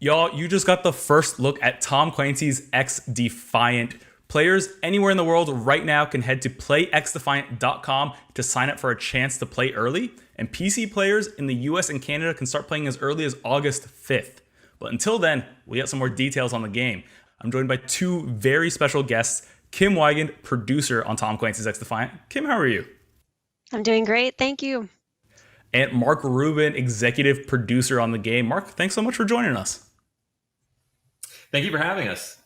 Y'all, you just got the first look at Tom Clancy's XDefiant. Players anywhere in the world right now can head to playxdefiant.com to sign up for a chance to play early, and PC players in the US and Canada can start playing as early as August 5th. But until then, we got some more details on the game. I'm joined by two very special guests, Kim Wigand, producer on Tom Clancy's XDefiant. Kim, how are you? I'm doing great, thank you. And Mark Rubin, executive producer on the game. Mark, thanks so much for joining us. Thank you for having us.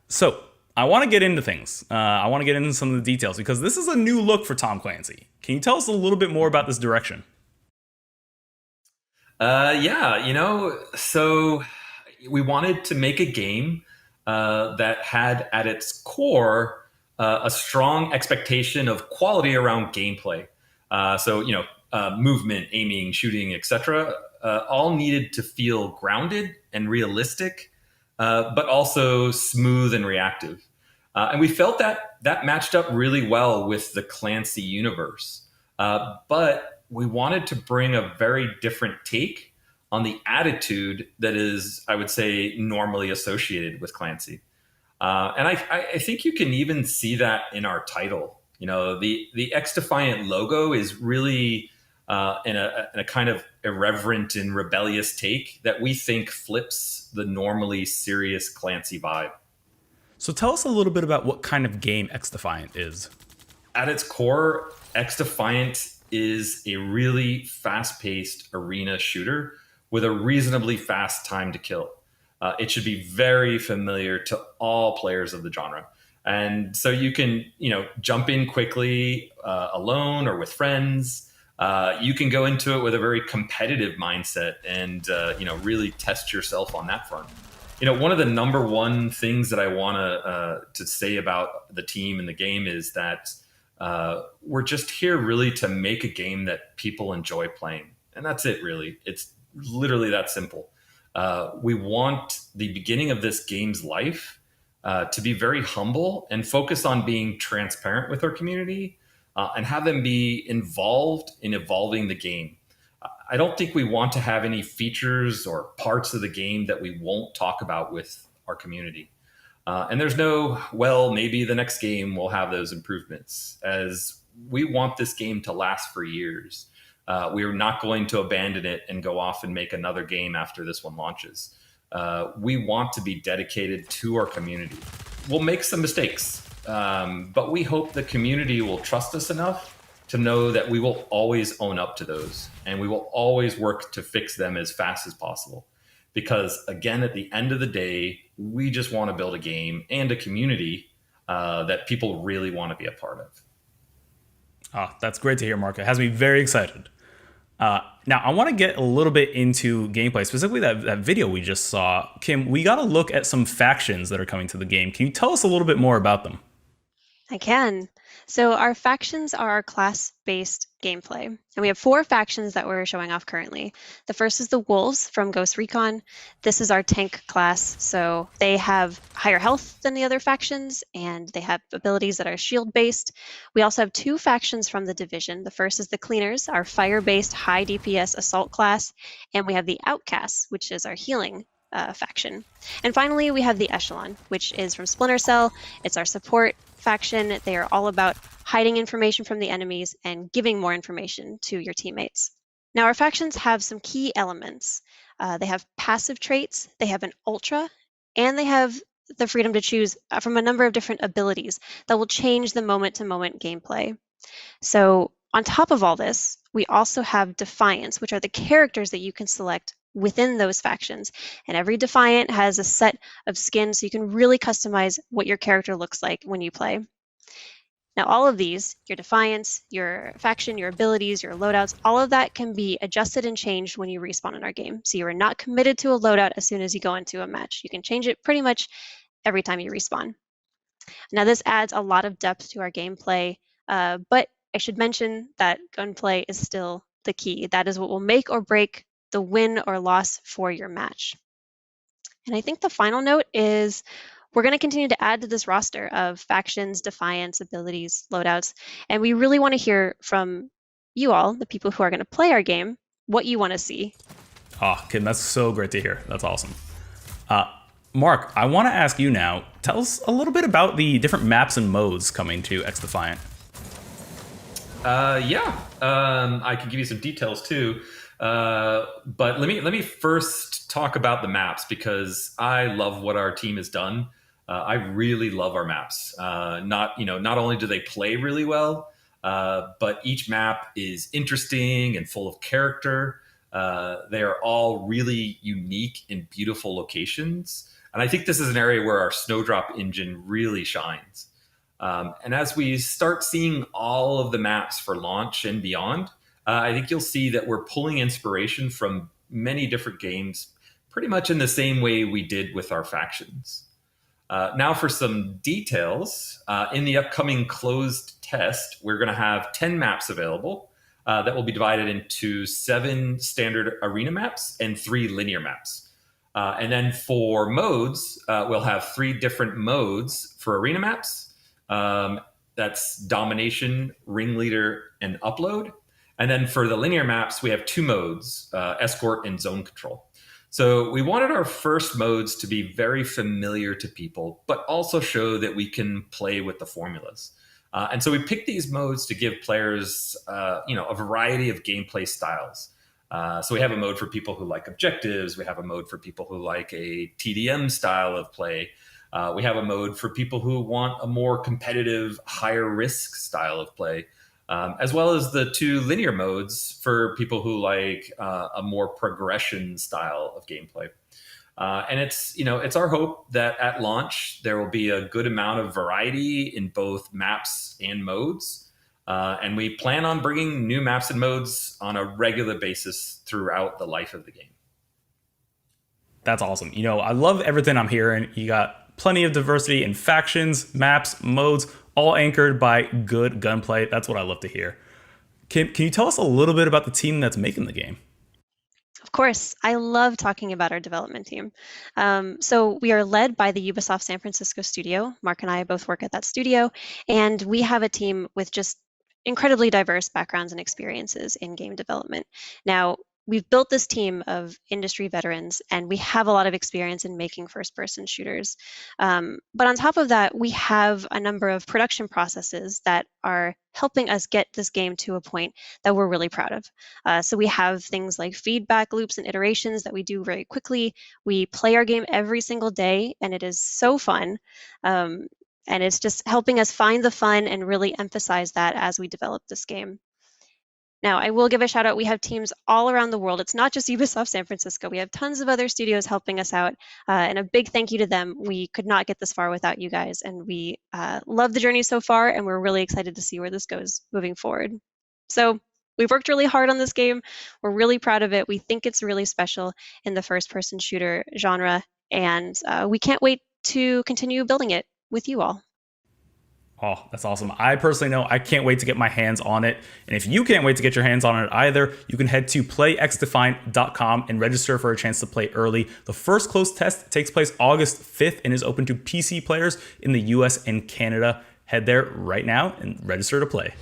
So, I want to get into things. I want to get into some of the details because this is a new look for Tom Clancy. Can you tell us a little bit more about this direction? So we wanted to make a game that had at its core a strong expectation of quality around gameplay. Movement, aiming, shooting, etc. All needed to feel grounded and realistic, but also smooth and reactive. And we felt that matched up really well with the Clancy universe. But we wanted to bring a very different take on the attitude that is, I would say, normally associated with Clancy. And I think you can even see that in our title. You know, the XDefiant logo is really in a kind of irreverent and rebellious take that we think flips the normally serious Clancy vibe. So tell us a little bit about what kind of game XDefiant is. At its core, XDefiant is a really fast-paced arena shooter with a reasonably fast time to kill. It should be very familiar to all players of the genre. And so you can, jump in quickly alone or with friends. You can go into it with a very competitive mindset and, really test yourself on that front. One of the number one things that I want to say about the team and the game is that we're just here really to make a game that people enjoy playing. And that's it, really. It's literally that simple. We want the beginning of this game's life to be very humble and focus on being transparent with our community and have them be involved in evolving the game. I don't think we want to have any features or parts of the game that we won't talk about with our community. And there's maybe the next game will have those improvements, as we want this game to last for years. We are not going to abandon it and go off and make another game after this one launches. We want to be dedicated to our community. We'll make some mistakes, but we hope the community will trust us enough to know that we will always own up to those, and we will always work to fix them as fast as possible. Because again, at the end of the day, we just want to build a game and a community that people really want to be a part of. Oh, that's great to hear, Mark. It has me very excited. Now, I want to get a little bit into gameplay, specifically that video we just saw. Kim, we got to look at some factions that are coming to the game. Can you tell us a little bit more about them? I can. So our factions are our class-based gameplay, and we have 4 factions that we're showing off currently. The first is the Wolves from Ghost Recon. This is our tank class, so they have higher health than the other factions, and they have abilities that are shield-based. We also have 2 factions from the Division. The first is the Cleaners, our fire-based high DPS assault class, and we have the Outcasts, which is our healing faction. And finally, we have the Echelon, which is from Splinter Cell. It's our support faction. They are all about hiding information from the enemies and giving more information to your teammates. Now, our factions have some key elements. They have passive traits, they have an ultra, and they have the freedom to choose from a number of different abilities that will change the moment-to-moment gameplay. So on top of all this, we also have Defiants, which are the characters that you can select within those factions. And every Defiant has a set of skins, so you can really customize what your character looks like when you play. Now, all of these, your Defiants, your faction, your abilities, your loadouts, all of that can be adjusted and changed when you respawn in our game. So you are not committed to a loadout as soon as you go into a match. You can change it pretty much every time you respawn. Now, this adds a lot of depth to our gameplay, but I should mention that gunplay is still the key. That is what will make or break the win or loss for your match. And I think the final note is we're going to continue to add to this roster of factions, defiance, abilities, loadouts, and we really want to hear from you all, the people who are going to play our game, what you want to see. Oh, Kim, that's so great to hear. That's awesome. Mark, I want to ask you now, tell us a little bit about the different maps and modes coming to XDefiant. I can give you some details too. But let me first talk about the maps because I love what our team has done. I really love our maps. Not only do they play really well, but each map is interesting and full of character. They are all really unique and beautiful locations. And I think this is an area where our Snowdrop engine really shines. And as we start seeing all of the maps for launch and beyond, I think you'll see that we're pulling inspiration from many different games, pretty much in the same way we did with our factions. Now for some details. In the upcoming closed test, we're going to have 10 maps available that will be divided into 7 standard arena maps and 3 linear maps. And then for modes, we'll have 3 different modes for arena maps. That's domination, ringleader, and upload. And then for the linear maps, we have 2 modes, escort and zone control. So we wanted our first modes to be very familiar to people, but also show that we can play with the formulas. And so we picked these modes to give players, a variety of gameplay styles. So we have a mode for people who like objectives. We have a mode for people who like a TDM style of play. We have a mode for people who want a more competitive, higher risk style of play, as well as the 2 linear modes for people who like a more progression style of gameplay. And it's our hope that at launch, there will be a good amount of variety in both maps and modes. And we plan on bringing new maps and modes on a regular basis throughout the life of the game. That's awesome. I love everything I'm hearing. You got plenty of diversity in factions, maps, modes, all anchored by good gunplay. That's what I love to hear. Can you tell us a little bit about the team that's making the game? Of course, I love talking about our development team. So we are led by the Ubisoft San Francisco studio. Mark and I both work at that studio, and we have a team with just incredibly diverse backgrounds and experiences in game development. Now, we've built this team of industry veterans, and we have a lot of experience in making first-person shooters. But on top of that, we have a number of production processes that are helping us get this game to a point that we're really proud of. So we have things like feedback loops and iterations that we do very quickly. We play our game every single day, and it is so fun. And it's just helping us find the fun and really emphasize that as we develop this game. Now, I will give a shout out. We have teams all around the world. It's not just Ubisoft San Francisco. We have tons of other studios helping us out. And a big thank you to them. We could not get this far without you guys. And we love the journey so far. And we're really excited to see where this goes moving forward. So we've worked really hard on this game. We're really proud of it. We think it's really special in the first-person shooter genre. And we can't wait to continue building it with you all. Oh, that's awesome. I personally know I can't wait to get my hands on it. And if you can't wait to get your hands on it either, you can head to playxdefiant.com and register for a chance to play early. The first closed test takes place August 5th and is open to PC players in the US and Canada. Head there right now and register to play.